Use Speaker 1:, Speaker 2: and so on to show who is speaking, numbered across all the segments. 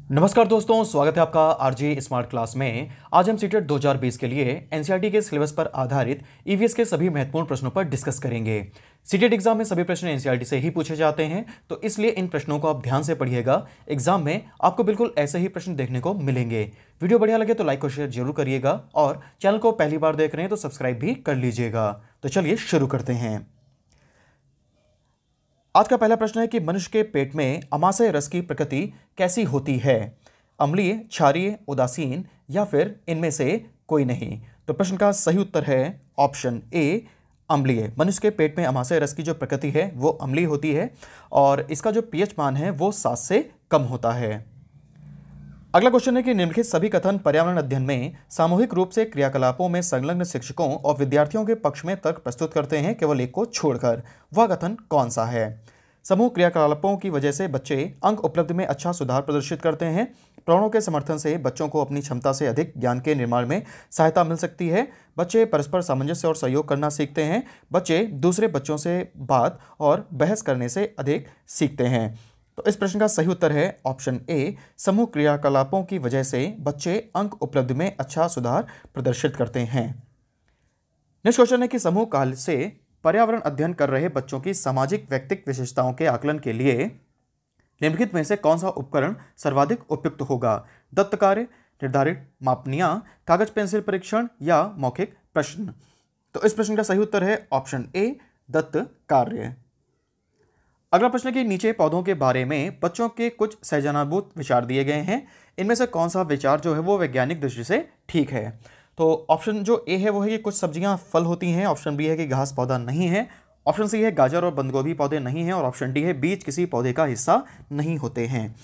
Speaker 1: नमस्कार दोस्तों, स्वागत है आपका आरजे स्मार्ट क्लास में। आज हम सीटेट 2020 के लिए एनसीईआरटी के सिलेबस पर आधारित ईवीएस के सभी महत्वपूर्ण प्रश्नों पर डिस्कस करेंगे। सीटेट एग्जाम में सभी प्रश्न एनसीईआरटी से ही पूछे जाते हैं, तो इसलिए इन प्रश्नों को आप ध्यान से पढ़िएगा। एग्जाम में आपको बिल्कुल ऐसे ही प्रश्न देखने को मिलेंगे। वीडियो बढ़िया लगे तो लाइक और शेयर जरूर करिएगा, और चैनल को पहली बार देख रहे हैं तो सब्सक्राइब भी कर लीजिएगा। तो चलिए शुरू करते हैं। आज का पहला प्रश्न है कि मनुष्य के पेट में अमाशय रस की प्रकृति कैसी होती है? अम्लीय, क्षारीय, उदासीन या फिर इनमें से कोई नहीं? तो प्रश्न का सही उत्तर है ऑप्शन ए, अम्लीय। मनुष्य के पेट में अमाशय रस की जो प्रकृति है वो अम्लीय होती है, और इसका जो पीएच मान है वो 7 से कम होता है। अगला क्वेश्चन है कि निम्नलिखित सभी कथन पर्यावरण अध्ययन में सामूहिक रूप से क्रियाकलापों में संलग्न शिक्षकों और विद्यार्थियों के पक्ष में तर्क प्रस्तुत करते हैं, केवल एक को छोड़कर। वह कथन कौन सा है? समूह क्रियाकलापों की वजह से बच्चे अंक उपलब्धि में अच्छा सुधार प्रदर्शित करते हैं। प्रणों के समर्थन से बच्चों को अपनी क्षमता से अधिक ज्ञान के निर्माण में सहायता मिल सकती है। बच्चे परस्पर सामंजस्य और सहयोग करना सीखते हैं। बच्चे दूसरे बच्चों से बात और बहस करने से अधिक सीखते हैं। तो इस प्रश्न का सही उत्तर है ऑप्शन ए, समूह क्रियाकलापों की वजह से बच्चे अंक उपलब्धि में अच्छा सुधार प्रदर्शित करते हैं। नेक्स्ट क्वेश्चन है कि समूह काल से पर्यावरण अध्ययन कर रहे बच्चों की सामाजिक व्यक्तित्व विशेषताओं के आकलन के लिए निम्नलिखित में से कौन सा उपकरण सर्वाधिक उपयुक्त होगा? दत्त कार्य, निर्धारित मापनियां, कागज पेंसिल परीक्षण या मौखिक प्रश्न? तो इस प्रश्न का सही उत्तर है ऑप्शन ए, दत्त कार्य। अगला प्रश्न है कि नीचे पौधों के बारे में बच्चों के कुछ सहजनाभूत विचार दिए गए हैं। इनमें से कौन सा विचार जो है वो वैज्ञानिक दृष्टि से ठीक है? तो ऑप्शन जो ए है वो है कि कुछ सब्जियां फल होती हैं। ऑप्शन बी है कि घास पौधा नहीं है। ऑप्शन सी है गाजर और बंदगोभी पौधे नहीं हैं। और ऑप्शन डी है बीज किसी पौधे का हिस्सा नहीं होते हैं।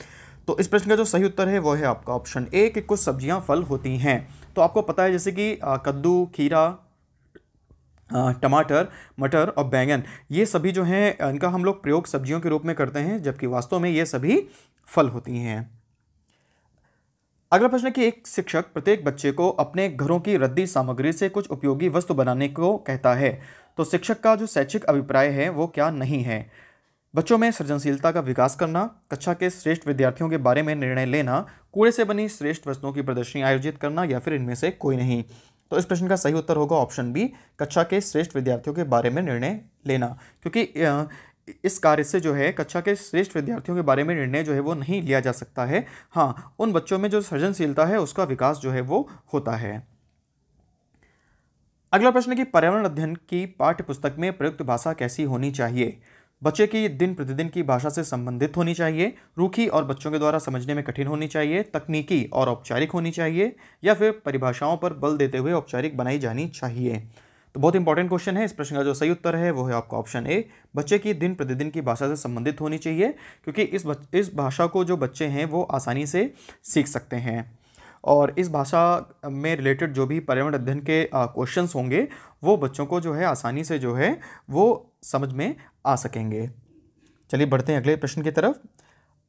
Speaker 1: तो इस प्रश्न का जो सही उत्तर है वो है आपका ऑप्शन ए, कि कुछ सब्जियां फल होती हैं। तो आपको पता है जैसे कि कद्दू, खीरा, टमाटर, मटर और बैंगन, ये सभी जो हैं इनका हम लोग प्रयोग सब्जियों के रूप में करते हैं, जबकि वास्तव में ये सभी फल होती हैं। अगला प्रश्न है कि एक शिक्षक प्रत्येक बच्चे को अपने घरों की रद्दी सामग्री से कुछ उपयोगी वस्तु बनाने को कहता है, तो शिक्षक का जो शैक्षिक अभिप्राय है वो क्या नहीं है? बच्चों में सृजनशीलता का विकास करना, कक्षा के श्रेष्ठ विद्यार्थियों के बारे में निर्णय लेना, कूड़े से बनी श्रेष्ठ वस्तुओं की प्रदर्शनी आयोजित करना, या फिर इनमें से कोई नहीं? तो इस प्रश्न का सही उत्तर होगा ऑप्शन बी, कक्षा के श्रेष्ठ विद्यार्थियों के बारे में निर्णय लेना। क्योंकि इस कार्य से जो है कक्षा के श्रेष्ठ विद्यार्थियों के बारे में निर्णय जो है वो नहीं लिया जा सकता है। हाँ, उन बच्चों में जो सृजनशीलता है उसका विकास जो है वो होता है। अगला प्रश्न है कि पर्यावरण अध्ययन की पाठ्य पुस्तक में प्रयुक्त भाषा कैसी होनी चाहिए? बच्चे की दिन प्रतिदिन की भाषा से संबंधित होनी चाहिए, रूखी और बच्चों के द्वारा समझने में कठिन होनी चाहिए, तकनीकी और औपचारिक होनी चाहिए, या फिर परिभाषाओं पर बल देते हुए औपचारिक बनाई जानी चाहिए? तो बहुत इंपॉर्टेंट क्वेश्चन है। इस प्रश्न का जो सही उत्तर है वो है आपका ऑप्शन ए, बच्चे की दिन प्रतिदिन की भाषा से संबंधित होनी चाहिए, क्योंकि इस भाषा को जो बच्चे हैं वो आसानी से सीख सकते हैं, और इस भाषा में रिलेटेड जो भी पर्यावरण अध्ययन के क्वेश्चंस होंगे वो बच्चों को जो है आसानी से जो है वो समझ में आ सकेंगे। चलिए बढ़ते हैं अगले प्रश्न की तरफ।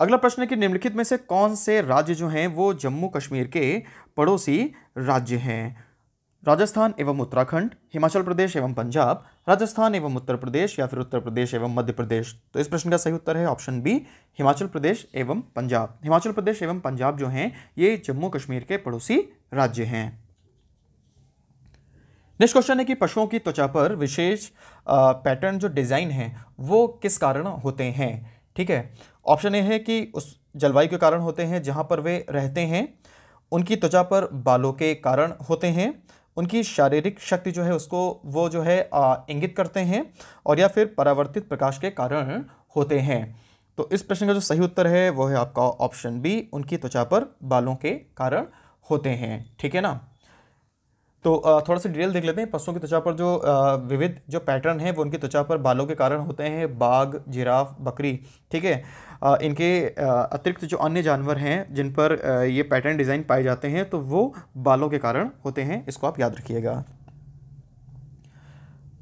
Speaker 1: अगला प्रश्न है कि निम्नलिखित में से कौन से राज्य जो हैं वो जम्मू कश्मीर के पड़ोसी राज्य हैं? राजस्थान एवं उत्तराखंड, हिमाचल प्रदेश एवं पंजाब, राजस्थान एवं उत्तर प्रदेश, या फिर उत्तर प्रदेश एवं मध्य प्रदेश? तो इस प्रश्न का सही उत्तर है ऑप्शन बी, हिमाचल प्रदेश एवं पंजाब। हिमाचल प्रदेश एवं पंजाब जो हैं ये जम्मू कश्मीर के पड़ोसी राज्य हैं। नेक्स्ट क्वेश्चन है कि पशुओं की त्वचा पर विशेष पैटर्न जो डिजाइन है वो किस कारण होते हैं? ठीक है, ऑप्शन ए है कि उस जलवायु के कारण होते हैं जहां पर वे रहते हैं, उनकी त्वचा पर बालों के कारण होते हैं, उनकी शारीरिक शक्ति जो है उसको वो जो है इंगित करते हैं, और या फिर परावर्तित प्रकाश के कारण होते हैं? तो इस प्रश्न का जो सही उत्तर है वो है आपका ऑप्शन बी, उनकी त्वचा पर बालों के कारण होते हैं। ठीक है ना? तो थोड़ा सा डिटेल देख लेते हैं। पशुओं की त्वचा पर जो विविध जो पैटर्न है वो उनकी त्वचा पर बालों के कारण होते हैं। बाघ, जिराफ, बकरी, ठीक है, इनके अतिरिक्त जो अन्य जानवर हैं जिन पर ये पैटर्न डिज़ाइन पाए जाते हैं तो वो बालों के कारण होते हैं। इसको आप याद रखिएगा।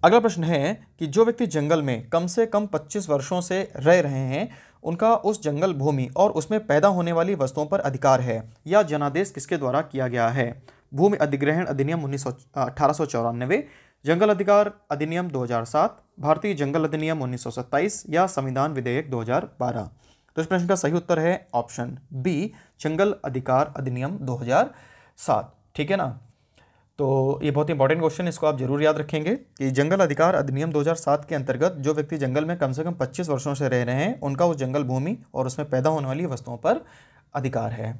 Speaker 1: अगला प्रश्न है कि जो व्यक्ति जंगल में कम से कम 25 वर्षों से रह रहे हैं उनका उस जंगल भूमि और उसमें पैदा होने वाली वस्तुओं पर अधिकार है, या जनादेश किसके द्वारा किया गया है? भूमि अधिग्रहण अधिनियम 1894, जंगल अधिकार अधिनियम 2007, भारतीय जंगल अधिनियम 1927, या संविधान विधेयक 2012? तो इस प्रश्न का सही उत्तर है ऑप्शन बी, जंगल अधिकार अधिनियम 2007। ठीक है ना। तो ये बहुत इंपॉर्टेंट क्वेश्चन, इसको आप जरूर याद रखेंगे कि जंगल अधिकार अधिनियम 2007 के अंतर्गत जो व्यक्ति जंगल में कम से कम 25 वर्षों से रह रहे हैं उनका उस जंगल भूमि और उसमें पैदा होने वाली वस्तुओं पर अधिकार है।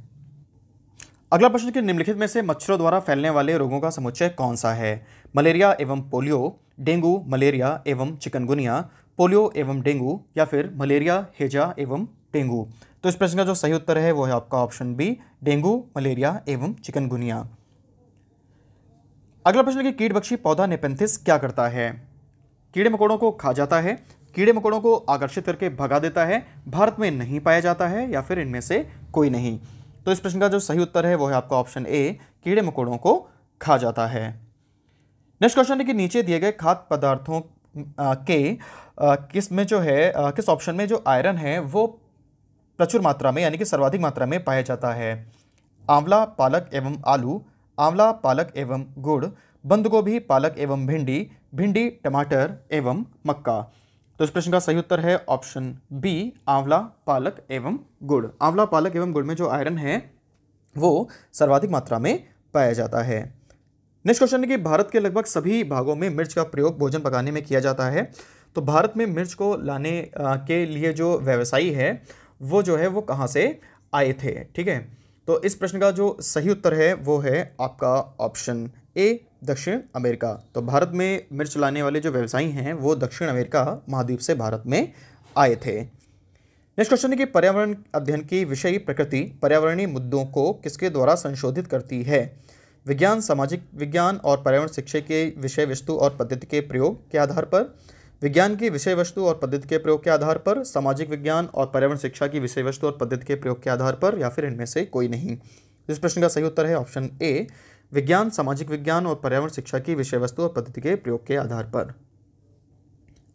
Speaker 1: अगला प्रश्न कि निम्नलिखित में से मच्छरों द्वारा फैलने वाले रोगों का समुच्चय कौन सा है? मलेरिया एवं पोलियो, डेंगू, मलेरिया एवं चिकनगुनिया, पोलियो एवं डेंगू, या फिर मलेरिया, हैजा एवं डेंगू। तो इस प्रश्न का जो सही उत्तर है वो है आपका ऑप्शन बी, डेंगू, मलेरिया एवं चिकनगुनिया। अगला प्रश्न कि कीटभक्षी पौधा नेपेंथिस क्या करता है? कीड़े मकोड़ों को खा जाता है, कीड़े मकोड़ों को आकर्षित करके भगा देता है, भारत में नहीं पाया जाता है, या फिर इनमें से कोई नहीं। तो इस प्रश्न का जो सही उत्तर है वो है आपका ऑप्शन ए, कीड़े मकोड़ों को खा जाता है। नेक्स्ट क्वेश्चन है कि नीचे दिए गए खाद्य पदार्थों के किस में जो है किस ऑप्शन में जो आयरन है वो प्रचुर मात्रा में यानी कि सर्वाधिक मात्रा में पाया जाता है? आंवला, पालक एवं आलू, आंवला, पालक एवं गुड़, बंद गोभी, पालक एवं भिंडी, भिंडी, टमाटर एवं मक्का। तो इस प्रश्न का सही उत्तर है ऑप्शन बी, आंवला, पालक एवं गुड़। आंवला, पालक एवं गुड़ में जो आयरन है वो सर्वाधिक मात्रा में पाया जाता है। नेक्स्ट क्वेश्चन है कि भारत के लगभग सभी भागों में मिर्च का प्रयोग भोजन पकाने में किया जाता है। तो भारत में मिर्च को लाने के लिए जो व्यवसायी है वो जो है वो कहाँ से आए थे? ठीक है। तो इस प्रश्न का जो सही उत्तर है वो है आपका ऑप्शन ए, दक्षिण अमेरिका। तो भारत में मिर्च लाने वाले जो व्यवसायी हैं वो दक्षिण अमेरिका महाद्वीप से भारत में आए थे। नेक्स्ट क्वेश्चन है कि पर्यावरण अध्ययन की विषयी प्रकृति पर्यावरणीय मुद्दों को किसके द्वारा संशोधित करती है? विज्ञान, सामाजिक विज्ञान और पर्यावरण शिक्षा के विषय वस्तु और पद्धति के प्रयोग के आधार पर, विज्ञान की विषय वस्तु और पद्धति के प्रयोग के आधार पर, सामाजिक विज्ञान और पर्यावरण शिक्षा की विषय वस्तु और पद्धति के प्रयोग के आधार पर, या फिर इनमें से कोई नहीं। इस प्रश्न का सही उत्तर है ऑप्शन ए, विज्ञान, सामाजिक विज्ञान और पर्यावरण शिक्षा की विषय वस्तु और पद्धति के प्रयोग के आधार पर।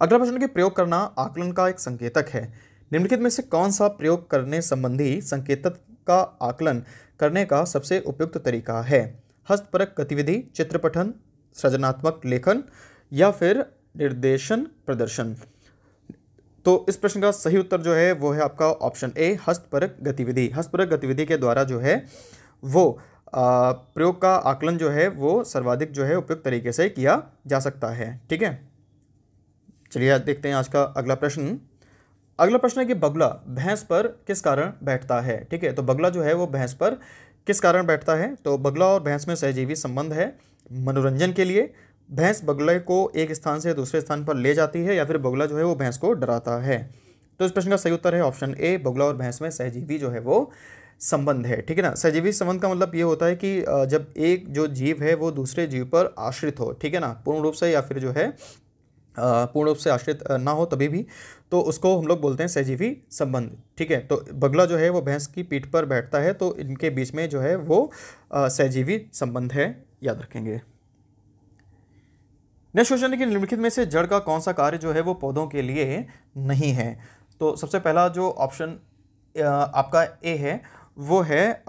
Speaker 1: अगला प्रश्न कि प्रयोग करना आकलन का एक संकेतक है। निम्नलिखित में से कौन सा प्रयोग करने संबंधी संकेतक का आकलन करने का सबसे उपयुक्त तरीका है? हस्तपरक गतिविधि, चित्रपठन, सृजनात्मक लेखन, या फिर निर्देशन प्रदर्शन। तो इस प्रश्न का सही उत्तर जो है वो है आपका ऑप्शन ए, हस्तपरक गतिविधि। हस्तपरक गतिविधि के द्वारा जो है वो प्रयोग का आकलन जो है वो सर्वाधिक जो है उपयुक्त तरीके से किया जा सकता है। ठीक है। चलिए देखते हैं आज का अगला प्रश्न। अगला प्रश्न है कि बगुला भैंस पर किस कारण बैठता है? ठीक है। तो बगुला जो है वो भैंस पर किस कारण बैठता है? तो बगुला और भैंस में सहजीवी संबंध है, मनोरंजन के लिए, भैंस बगुले को एक स्थान से दूसरे स्थान पर ले जाती है, या फिर बगुला जो है वो भैंस को डराता है। तो इस प्रश्न का सही उत्तर है ऑप्शन ए, बगुला और भैंस में सहजीवी जो है वो संबंध है। ठीक है ना। सहजीवी संबंध का मतलब ये होता है कि जब एक जो जीव है वो दूसरे जीव पर आश्रित हो, ठीक है ना, पूर्ण रूप से या फिर जो है पूर्ण रूप से आश्रित ना हो तभी भी, तो उसको हम लोग बोलते हैं सहजीवी संबंध। ठीक है। तो बगुला जो है वो भैंस की पीठ पर बैठता है, तो इनके बीच में जो है वो सहजीवी संबंध है, याद रखेंगे। नेक्स्ट क्वेश्चन है कि निम्नलिखित में से जड़ का कौन सा कार्य जो है वो पौधों के लिए नहीं है? तो सबसे पहला जो ऑप्शन आपका ए है वो है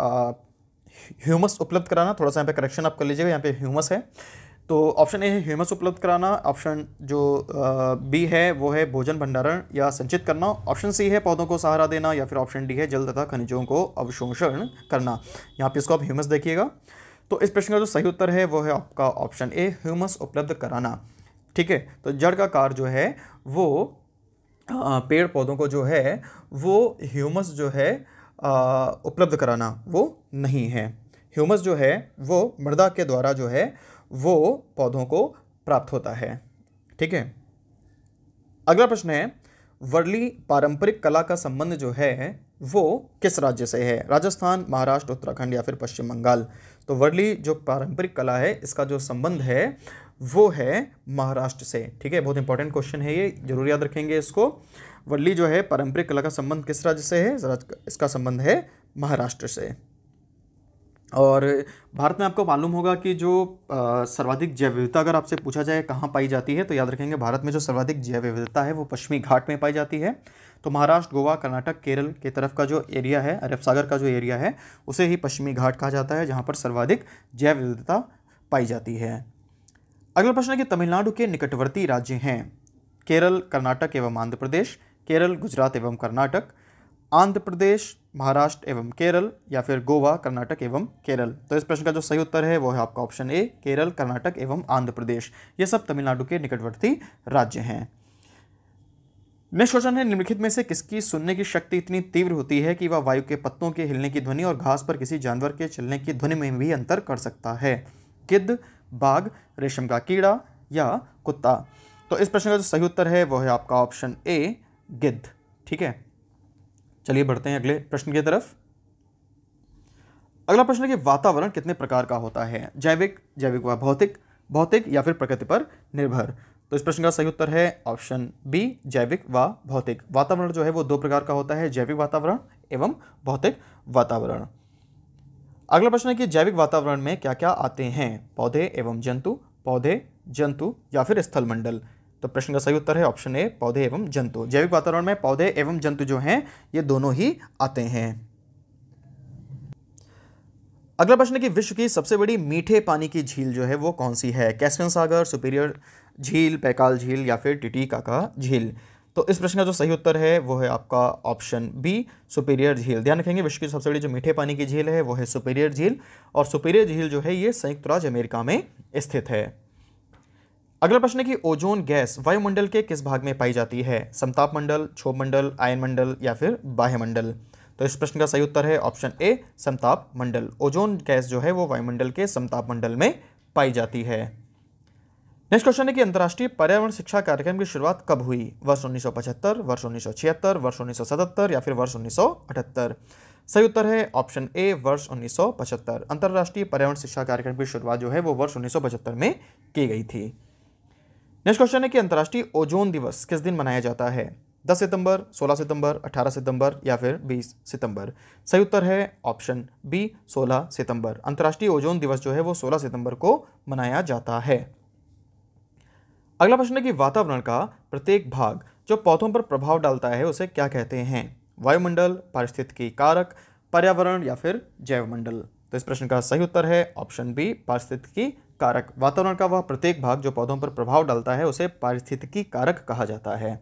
Speaker 1: ह्यूमस उपलब्ध कराना। थोड़ा सा यहाँ पे करेक्शन आप कर लीजिएगा, यहाँ पे ह्यूमस है, तो ऑप्शन ए है ह्यूमस उपलब्ध कराना। ऑप्शन जो बी है वो है भोजन भंडारण या संचित करना। ऑप्शन सी है पौधों को सहारा देना, या फिर ऑप्शन डी है जल तथा खनिजों को अवशोषण करना। यहाँ पे इसको आप ह्यूमस देखिएगा। तो इस प्रश्न का जो सही उत्तर है वो है आपका ऑप्शन ए, ह्यूमस उपलब्ध कराना। ठीक है। तो जड़ का कार्य जो है वो पेड़ पौधों को जो है वो ह्यूमस जो है उपलब्ध कराना वो नहीं है। ह्यूमस जो है वो मृदा के द्वारा जो है वो पौधों को प्राप्त होता है। ठीक है। अगला प्रश्न है, वर्ली पारंपरिक कला का संबंध जो है वो किस राज्य से है? राजस्थान, महाराष्ट्र, उत्तराखंड, या फिर पश्चिम बंगाल। तो वर्ली जो पारंपरिक कला है इसका जो संबंध है वो है महाराष्ट्र से। ठीक है। बहुत इंपॉर्टेंट क्वेश्चन है ये, जरूर याद रखेंगे इसको। वर्ली जो है पारंपरिक कला का संबंध किस राज्य से है? इसका संबंध है महाराष्ट्र से। और भारत में आपको मालूम होगा कि जो सर्वाधिक जैव विविधता अगर आपसे पूछा जाए कहाँ पाई जाती है, तो याद रखेंगे भारत में जो सर्वाधिक जैव विविधता है वो पश्चिमी घाट में पाई जाती है। तो महाराष्ट्र, गोवा, कर्नाटक, केरल के तरफ का जो एरिया है, अरब सागर का जो एरिया है, उसे ही पश्चिमी घाट कहा जाता है, जहाँ पर सर्वाधिक जैव विविधता पाई जाती है। अगला प्रश्न है कि तमिलनाडु के निकटवर्ती राज्य हैं केरल, कर्नाटक एवं आंध्र प्रदेश, केरल, गुजरात एवं कर्नाटक, आंध्र प्रदेश, महाराष्ट्र एवं केरल, या फिर गोवा, कर्नाटक एवं केरल। तो इस प्रश्न का जो सही उत्तर है वो है आपका ऑप्शन ए, केरल, कर्नाटक एवं आंध्र प्रदेश। ये सब तमिलनाडु के निकटवर्ती राज्य हैं। नेक्स्ट क्वेश्चन है, निम्नलिखित में से किसकी सुनने की शक्ति इतनी तीव्र होती है कि वह वायु के पत्तों के हिलने की ध्वनि और घास पर किसी जानवर के चलने की ध्वनि में भी अंतर कर सकता है? गिद्ध, बाघ, रेशम का कीड़ा या कुत्ता? तो इस प्रश्न का जो सही उत्तर है वो है आपका ऑप्शन ए, गिद्ध। ठीक है, चलिए बढ़ते हैं अगले प्रश्न की तरफ। अगला प्रश्न है कि वातावरण कितने प्रकार का होता है? जैविक, जैविक व भौतिक, भौतिक या फिर प्रकृति पर निर्भर? तो इस प्रश्न का सही उत्तर है ऑप्शन बी, जैविक व भौतिक। वातावरण जो है वो दो प्रकार का होता है, जैविक वातावरण एवं भौतिक वातावरण। अगला प्रश्न है कि जैविक वातावरण में क्या क्या आते हैं? पौधे एवं जंतु, पौधे, जंतु या फिर स्थलमंडल? तो प्रश्न का सही उत्तर है ऑप्शन ए, पौधे एवं जंतु। जैविक वातावरण में पौधे एवं जंतु जो हैं ये दोनों ही आते हैं। अगला प्रश्न है कि विश्व की सबसे बड़ी मीठे पानी की झील जो है वो कौन सी है? कैस्पियन सागर, सुपीरियर झील, पैकाल झील या फिर टिटिकाका झील? तो इस प्रश्न का जो सही उत्तर है वो है आपका ऑप्शन बी, सुपीरियर झील। ध्यान रखेंगे विश्व की सबसे बड़ी जो मीठे पानी की झील है वो है सुपीरियर झील, और सुपीरियर झील जो है ये संयुक्त राज्य अमेरिका में स्थित है। अगला प्रश्न है कि ओजोन गैस वायुमंडल के किस भाग में पाई जाती है? समताप मंडल, क्षोभ मंडल, आयन मंडल या फिर बाह्य मंडल? तो इस प्रश्न का सही उत्तर है ऑप्शन ए, समताप मंडल। ओजोन गैस जो है वो वायुमंडल के समताप मंडल में पाई जाती है। नेक्स्ट क्वेश्चन है कि अंतर्राष्ट्रीय पर्यावरण शिक्षा कार्यक्रम की शुरुआत कब हुई? वर्ष 1975, वर्ष 1976, वर्ष 1977 या फिर वर्ष 1978? सही उत्तर है ऑप्शन ए, वर्ष 1975। अंतर्राष्ट्रीय पर्यावरण शिक्षा कार्यक्रम की शुरुआत जो है वो वर्ष 1975 में की गई थी। नेक्स्ट क्वेश्चन है कि अंतर्राष्ट्रीय ओजोन दिवस किस दिन मनाया जाता है? 10 सितंबर, 16 सितंबर, 18 सितंबर या फिर 20 सितंबर? सही उत्तर है ऑप्शन बी, 16 सितंबर। अंतर्राष्ट्रीय ओजोन दिवस जो है वो 16 सितंबर को मनाया जाता है। अगला प्रश्न है कि वातावरण का प्रत्येक भाग जो पौधों पर प्रभाव डालता है उसे क्या कहते हैं? वायुमंडल, पारिस्थितिकी कारक, पर्यावरण या फिर जैवमंडल? तो इस प्रश्न का सही उत्तर है ऑप्शन बी, पारिस्थितिकी कारक। वातावरण का वह प्रत्येक भाग जो पौधों पर प्रभाव डालता है उसे पारिस्थितिकी कारक कहा जाता है।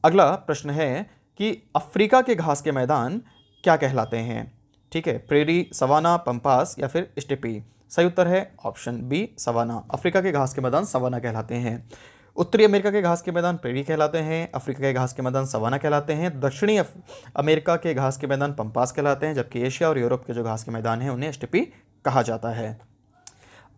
Speaker 1: अगला प्रश्न है कि अफ्रीका के घास के मैदान क्या कहलाते हैं? ठीक है, प्रेरी, सवाना, पंपास या फिर स्टेपी? सही उत्तर है ऑप्शन बी, सवाना। अफ्रीका के घास के मैदान सवाना कहलाते हैं। उत्तरी अमेरिका के घास के मैदान प्रेरी कहलाते हैं, अफ्रीका के घास के मैदान सवाना कहलाते हैं, दक्षिणी अमेरिका के घास के मैदान पंपास कहलाते हैं, जबकि एशिया और यूरोप के जो घास के मैदान हैं उन्हें स्टेपी कहा जाता है।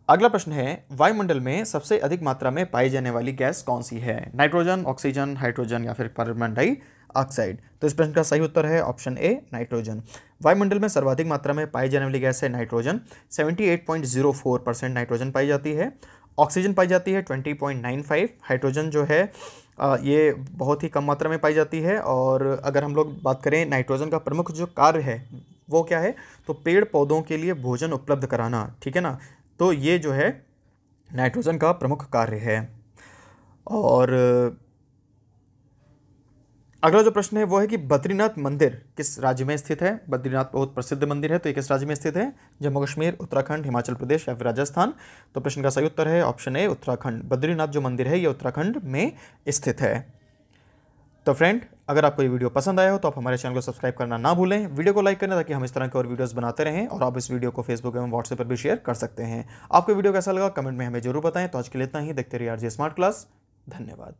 Speaker 1: अगला प्रश्न है, वायुमंडल में सबसे अधिक मात्रा में पाई जाने वाली गैस कौन सी है? नाइट्रोजन, ऑक्सीजन, हाइड्रोजन या फिर कार्बन डाइऑक्साइड? तो इस प्रश्न का सही उत्तर है ऑप्शन ए, नाइट्रोजन। वायुमंडल में सर्वाधिक मात्रा में पाई जाने वाली गैस है नाइट्रोजन। 78.04% नाइट्रोजन पाई जाती है। ऑक्सीजन पाई जाती है 20.95। हाइड्रोजन जो है ये बहुत ही कम मात्रा में पाई जाती है। और अगर हम लोग बात करें नाइट्रोजन का प्रमुख जो कार्य है वो क्या है, तो पेड़ पौधों के लिए भोजन उपलब्ध कराना। ठीक है ना, तो ये जो है नाइट्रोजन का प्रमुख कार्य है। और अगला जो प्रश्न है वो है कि बद्रीनाथ मंदिर किस राज्य में स्थित है? बद्रीनाथ बहुत प्रसिद्ध मंदिर है, तो ये किस राज्य में स्थित है? जम्मू कश्मीर, उत्तराखंड, हिमाचल प्रदेश या फिर राजस्थान? तो प्रश्न का सही उत्तर है ऑप्शन ए, उत्तराखंड। बद्रीनाथ जो मंदिर है ये उत्तराखंड में स्थित है। तो फ्रेंड, अगर आपको ये वीडियो पसंद आया हो तो आप हमारे चैनल को सब्सक्राइब करना ना भूलें, वीडियो को लाइक करना ताकि हम इस तरह के और वीडियोस बनाते रहें। और आप इस वीडियो को फेसबुक एवं व्हाट्सएप पर भी शेयर कर सकते हैं। आपको वीडियो कैसा लगा कमेंट में हमें जरूर बताएं। तो आज के लिए इतना ही। देखते रहिए आरजे स्मार्ट क्लास। धन्यवाद।